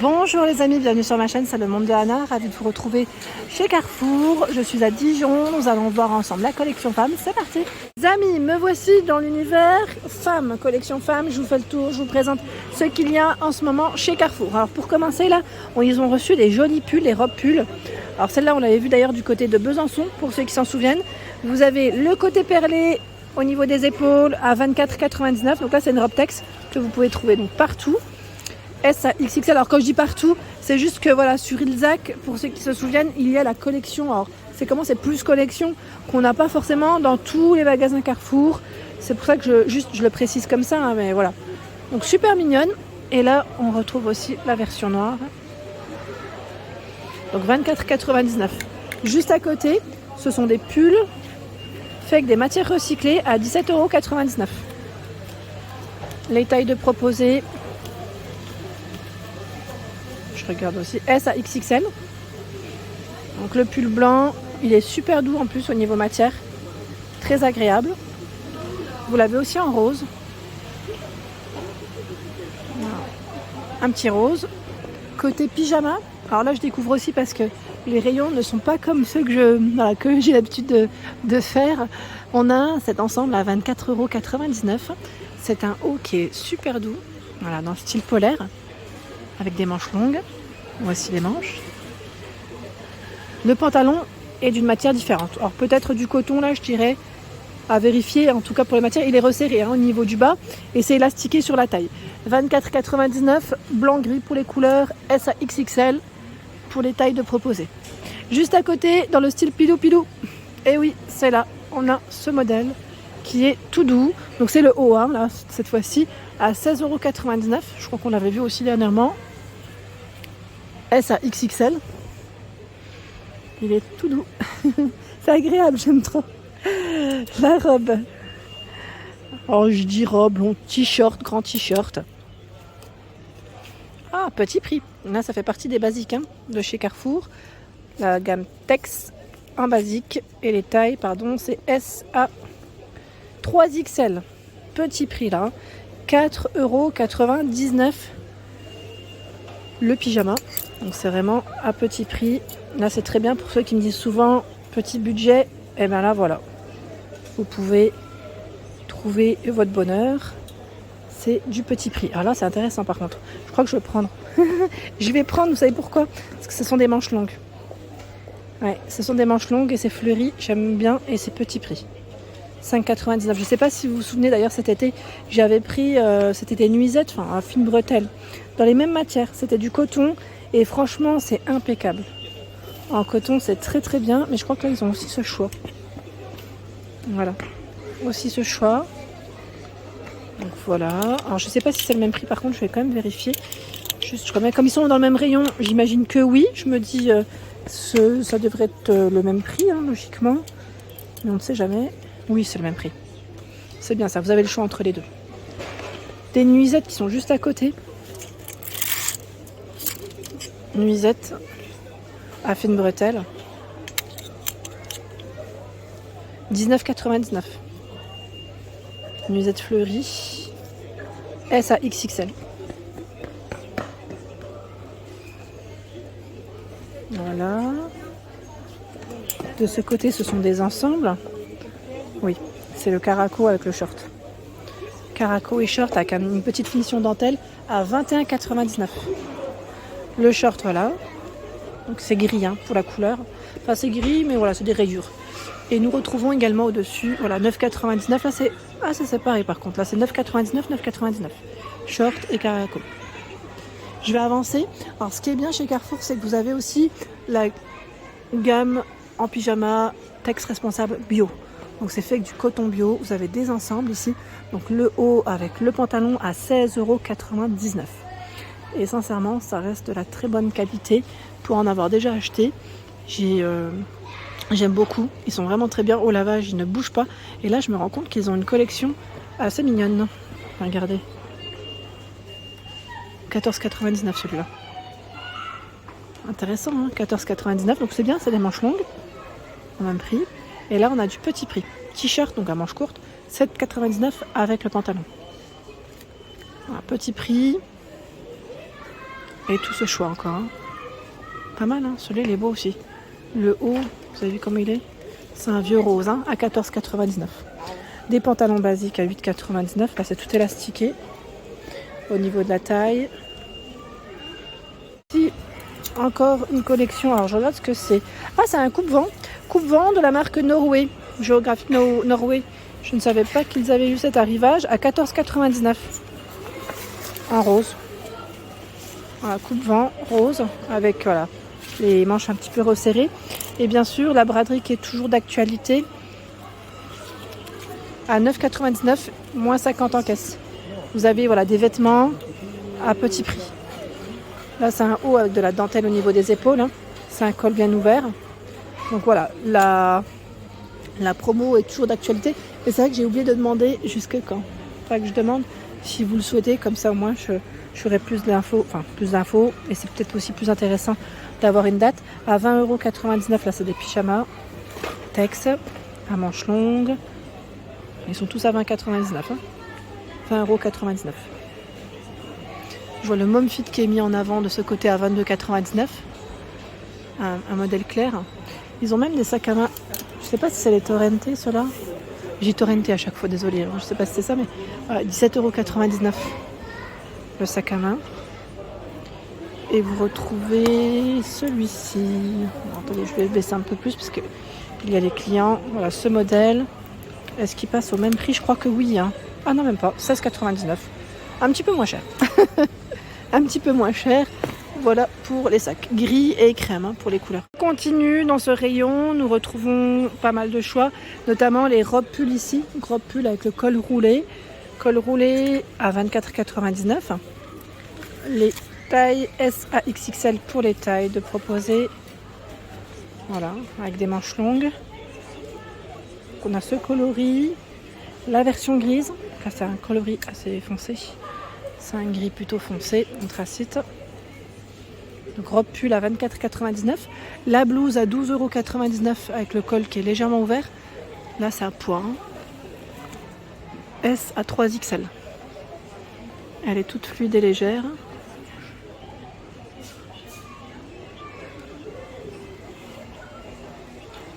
Bonjour les amis, bienvenue sur ma chaîne, c'est le monde de Anna, ravie de vous retrouver chez Carrefour. Je suis à Dijon, nous allons voir ensemble la collection femmes, c'est parti. Les amis, me voici dans l'univers femmes, collection femmes, je vous fais le tour, je vous présente ce qu'il y a en ce moment chez Carrefour. Alors pour commencer là, ils ont reçu des jolis pulls, les robes pulls. Alors celle-là on l'avait vu d'ailleurs du côté de Besançon, pour ceux qui s'en souviennent. Vous avez le côté perlé au niveau des épaules à 24,99 €, donc là c'est une robe texte que vous pouvez trouver donc partout. S à XXL, alors quand je dis partout, c'est juste que voilà, sur Ilzac, pour ceux qui se souviennent, il y a la collection. Alors c'est c'est plus collection qu'on n'a pas forcément dans tous les magasins Carrefour. C'est pour ça que je le précise comme ça, hein, mais voilà. Donc super mignonne. Et là, on retrouve aussi la version noire. Donc 24,99 €. Juste à côté, ce sont des pulls faits avec des matières recyclées à 17,99 €. Les tailles de proposées. Je regarde aussi S à XXL. Donc le pull blanc, il est super doux en plus au niveau matière. Très agréable. Vous l'avez aussi en rose. Voilà. Un petit rose. Côté pyjama, alors là je découvre aussi parce que les rayons ne sont pas comme ceux que j'ai l'habitude de faire. On a cet ensemble à 24,99 €. C'est un haut qui est super doux. Voilà, dans le style polaire. Avec des manches longues. Voici les manches. Le pantalon est d'une matière différente. Alors peut-être du coton là, je dirais, à vérifier. En tout cas pour les matières, il est resserré au niveau du bas et c'est élastiqué sur la taille. 24,99 €, blanc-gris pour les couleurs, S à XXL pour les tailles de proposées. Juste à côté, dans le style pilou-pilou. Et oui, c'est là, on a ce modèle qui est tout doux. Donc c'est le haut, hein, là, cette fois-ci, à 16,99 €. Je crois qu'on l'avait vu aussi dernièrement. S à XXL. Il est tout doux. C'est agréable, j'aime trop. La robe. Alors je dis robe, long t-shirt, grand t-shirt. Ah, petit prix. Là, ça fait partie des basiques hein, de chez Carrefour. La gamme Tex en basique. Et les tailles, pardon, c'est S à 3XL. Petit prix là. 4,99 € le pyjama. Donc c'est vraiment à petit prix. Là c'est très bien pour ceux qui me disent souvent petit budget. Et bien là voilà. Vous pouvez trouver votre bonheur. C'est du petit prix. Alors là c'est intéressant par contre. Je crois que je vais prendre. Je vais prendre, vous savez pourquoi? Parce que ce sont des manches longues. Ouais, ce sont des manches longues et c'est fleuri. J'aime bien et c'est petit prix. 5,99 €. Je ne sais pas si vous vous souvenez d'ailleurs cet été, j'avais pris, c'était des nuisettes, enfin un fine bretelle, dans les mêmes matières. C'était du coton et franchement c'est impeccable. En coton c'est très très bien, mais je crois que là ils ont aussi ce choix. Voilà, aussi ce choix. Donc voilà. Alors je ne sais pas si c'est le même prix, par contre je vais quand même vérifier. Juste, je remets, comme ils sont dans le même rayon, j'imagine que oui. Je me dis, ça devrait être le même prix, hein, logiquement, mais on ne sait jamais. Oui, c'est le même prix. C'est bien ça, vous avez le choix entre les deux. Des nuisettes qui sont juste à côté. Nuisettes à fine bretelle. 19,99 €. Nuisette fleurie. S à XXL. Voilà. De ce côté, ce sont des ensembles. Oui, c'est le caraco avec le short. Caraco et short avec une petite finition dentelle à 21,99 €. Le short, voilà. Donc c'est gris hein, pour la couleur. Enfin c'est gris, mais voilà, c'est des rayures. Et nous retrouvons également au-dessus, voilà, 9,99 €. Là c'est... Ah c'est séparé par contre. Là c'est 9,99 €, 9,99 €. Short et caraco. Je vais avancer. Alors ce qui est bien chez Carrefour, c'est que vous avez aussi la gamme en pyjama Tex responsable bio. Donc c'est fait avec du coton bio. Vous avez des ensembles ici. Donc le haut avec le pantalon à 16,99 €. Et sincèrement, ça reste de la très bonne qualité. Pour en avoir déjà acheté, j'aime beaucoup. Ils sont vraiment très bien au lavage, ils ne bougent pas. Et là, je me rends compte qu'ils ont une collection assez mignonne. Regardez. 14,99 € celui-là. Intéressant, hein, 14,99 €. Donc c'est bien, c'est des manches longues. Au même prix. Et là, on a du petit prix. T-shirt, donc à manches courtes, 7,99 € avec le pantalon. Un petit prix. Et tout ce choix encore. Hein. Pas mal, hein. Celui-là, il est beau aussi. Le haut, vous avez vu comment il est? C'est un vieux rose, hein, à 14,99. Des pantalons basiques à 8,99. Là, c'est tout élastiqué. Au niveau de la taille. Ici, encore une collection. Alors, je regarde ce que c'est. Ah, c'est un coupe-vent. Coupe-vent de la marque Norway. Géographique Norway. Je ne savais pas qu'ils avaient eu cet arrivage à 14,99. En rose. Voilà, coupe-vent rose avec voilà, les manches un petit peu resserrées. Et bien sûr, la braderie qui est toujours d'actualité à 9,99, moins 50 en caisse. Vous avez voilà, des vêtements à petit prix. Là, c'est un haut avec de la dentelle au niveau des épaules. Hein. C'est un col bien ouvert. Donc voilà, la promo est toujours d'actualité. Et c'est vrai que j'ai oublié de demander jusque quand. Il faudra que je demande si vous le souhaitez. Comme ça, au moins, j'aurai plus d'infos. Et c'est peut-être aussi plus intéressant d'avoir une date. À 20,99 €, là, c'est des pyjamas. Tex, à manches longues. Ils sont tous à 20,99 €. Hein. 20,99 €. Je vois le Mom Fit qui est mis en avant de ce côté à 22,99 €. Un modèle clair. Ils ont même des sacs à main. Je sais pas si c'est les Torrente, ceux-là. J'ai Torrente à chaque fois, désolée. Je sais pas si c'est ça, mais voilà, 17,99 € le sac à main. Et vous retrouvez celui-ci. Bon, attendez, je vais baisser un peu plus parce qu'il y a les clients. Voilà, ce modèle. Est-ce qu'il passe au même prix? Je crois que oui. Hein. Ah non, même pas. 16,99 €. Un petit peu moins cher. Un petit peu moins cher. Voilà pour les sacs gris et crème hein, pour les couleurs. On continue dans ce rayon, nous retrouvons pas mal de choix, notamment les robes pulls ici, robe pull avec le col roulé à 24,99 €. Les tailles S à XXL pour les tailles de proposer, voilà, avec des manches longues. On a ce coloris, la version grise, là c'est un coloris assez foncé, c'est un gris plutôt foncé, anthracite. Donc robe pull à 24,99 €. La blouse à 12,99 € avec le col qui est légèrement ouvert. Là c'est à point. S à 3XL. Elle est toute fluide et légère.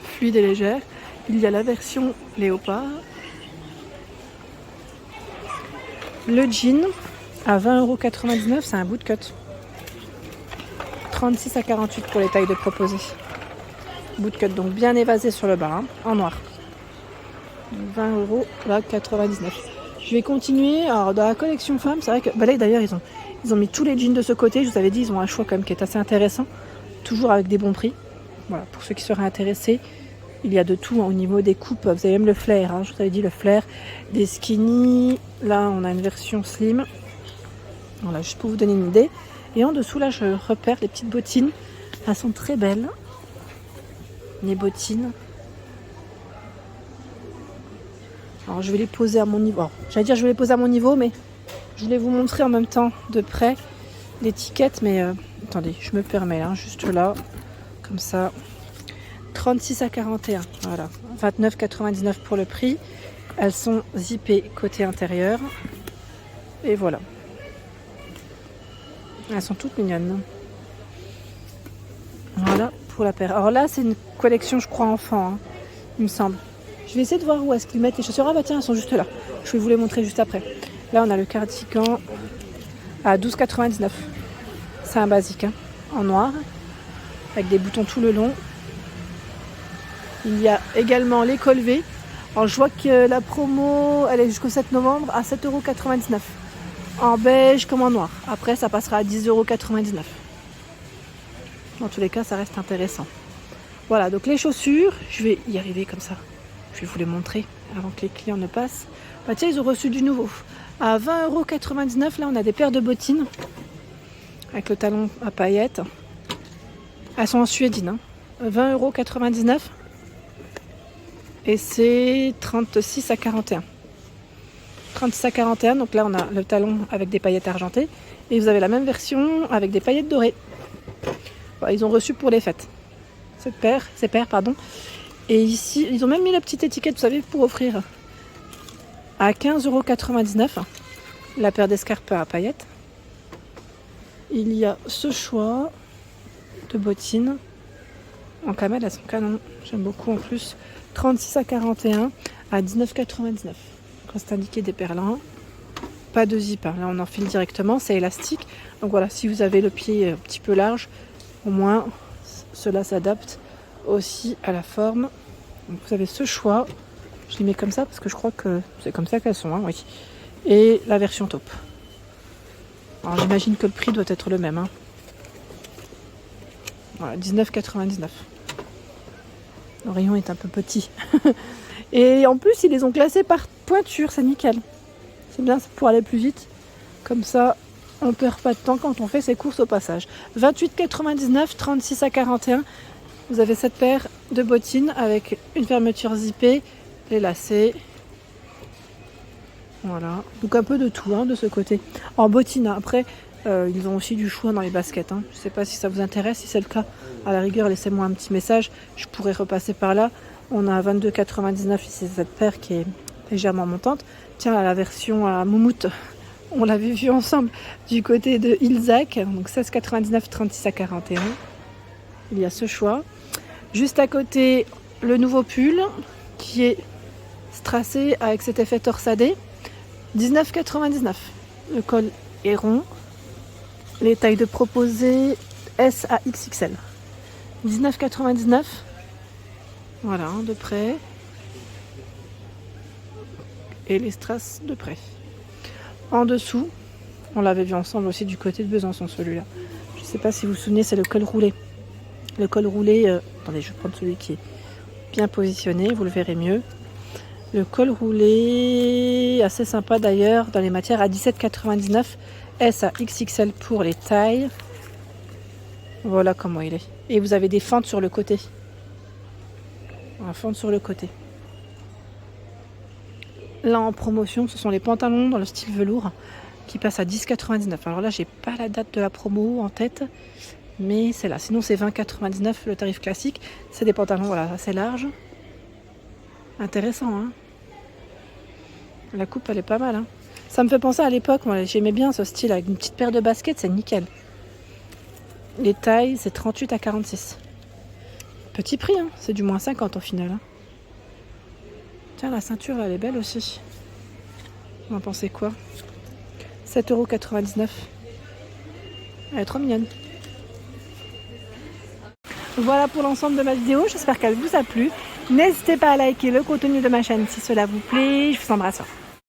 Fluide et légère. Il y a la version léopard. Le jean à 20,99 €, c'est un bootcut. 36 à 48 pour les tailles de proposer. Bootcut donc bien évasé sur le bas, hein, en noir. 20,99 €. Je vais continuer. Alors dans la collection femmes, c'est vrai que là d'ailleurs ils ont mis tous les jeans de ce côté. Je vous avais dit, ils ont un choix quand même qui est assez intéressant. Toujours avec des bons prix. Voilà, pour ceux qui seraient intéressés. Il y a de tout hein, au niveau des coupes. Vous avez même le flair. Hein, je vous avais dit le flair. Des skinny. Là on a une version slim. Voilà, juste pour vous donner une idée. Et en dessous, là, je repère les petites bottines. Elles sont très belles. Les bottines. Alors, je vais les poser à mon niveau. Alors, j'allais dire, je vais les poser à mon niveau, mais je voulais vous montrer en même temps de près l'étiquette. Mais attendez, je me permets, hein, juste là. Comme ça. 36 à 41. Voilà. 29,99 € pour le prix. Elles sont zippées côté intérieur. Et voilà. Elles sont toutes mignonnes. Voilà pour la paire. Alors là, c'est une collection, je crois, enfant, hein, il me semble. Je vais essayer de voir où est-ce qu'ils mettent les chaussures. Ah bah tiens, elles sont juste là. Je vais vous les montrer juste après. Là, on a le cardigan à 12,99 €. C'est un basique, hein, en noir, avec des boutons tout le long. Il y a également les col V. Alors, je vois que la promo, elle est jusqu'au 7 novembre à 7,99 €. En beige comme en noir. Après, ça passera à 10,99 €. Dans tous les cas, ça reste intéressant. Voilà, donc les chaussures, je vais y arriver comme ça. Je vais vous les montrer avant que les clients ne passent. Bah tiens, ils ont reçu du nouveau. À 20,99 €, là, on a des paires de bottines avec le talon à paillettes. Elles sont en suédine. Hein. 20,99 €. Et c'est 36 à 41. 36 à 41, donc là on a le talon avec des paillettes argentées et vous avez la même version avec des paillettes dorées. Voilà, ils ont reçu pour les fêtes ces paires. Et ici, ils ont même mis la petite étiquette, vous savez, pour offrir à 15,99 € la paire d'escarpins à paillettes. il y a ce choix de bottines. En camel, elles sont canon. J'aime beaucoup en plus. 36 à 41 à 19,99. Quand c'est indiqué des perlins. Pas de zip. Là, on enfile directement. C'est élastique. Donc voilà, si vous avez le pied un petit peu large, au moins, cela s'adapte aussi à la forme. Donc vous avez ce choix. Je les mets comme ça parce que je crois que c'est comme ça qu'elles sont. Hein, oui. Et la version taupe. Alors j'imagine que le prix doit être le même. Hein. Voilà, 19,99. Le rayon est un peu petit. Et en plus, ils les ont classés par pointure, c'est nickel. C'est bien pour aller plus vite. Comme ça, on perd pas de temps quand on fait ses courses au passage. 28,99, 36 à 41. Vous avez cette paire de bottines avec une fermeture zippée, les lacets. Voilà. Donc un peu de tout hein, de ce côté. En bottines, après, ils ont aussi du choix dans les baskets. Hein. Je ne sais pas si ça vous intéresse. Si c'est le cas, à la rigueur, laissez-moi un petit message. Je pourrais repasser par là. On a 22,99 ici, cette paire qui est légèrement montante. Tiens, la version à Moumout, on l'avait vu ensemble du côté de Ilzac. Donc 16,99, 36 à 41. Il y a ce choix. Juste à côté, le nouveau pull qui est strassé avec cet effet torsadé. 19,99. Le col est rond. Les tailles de proposées S à XXL. 19,99. Voilà, de près. Et les strass de près. En dessous, on l'avait vu ensemble aussi du côté de Besançon, celui-là. Je ne sais pas si vous vous souvenez, c'est le col roulé. Le col roulé, attendez, je vais prendre celui qui est bien positionné, vous le verrez mieux. Le col roulé, assez sympa d'ailleurs, dans les matières à 17,99. S à XXL pour les tailles. Voilà comment il est. Et vous avez des fentes sur le côté. Une fente sur le côté. Là en promotion, ce sont les pantalons dans le style velours qui passent à 10,99. Alors là, j'ai pas la date de la promo en tête, mais c'est là. Sinon, c'est 20,99 le tarif classique. C'est des pantalons voilà, assez larges. Intéressant, hein. La coupe, elle est pas mal, hein. Ça me fait penser à l'époque, moi j'aimais bien ce style avec une petite paire de baskets, c'est nickel. Les tailles, c'est 38 à 46. Petit prix, hein. C'est du moins 50 au final. Hein. Tiens, la ceinture, elle est belle aussi. Vous en pensez quoi ? 7,99 €. Elle est trop mignonne. Voilà pour l'ensemble de ma vidéo, j'espère qu'elle vous a plu. N'hésitez pas à liker le contenu de ma chaîne si cela vous plaît. Je vous embrasse.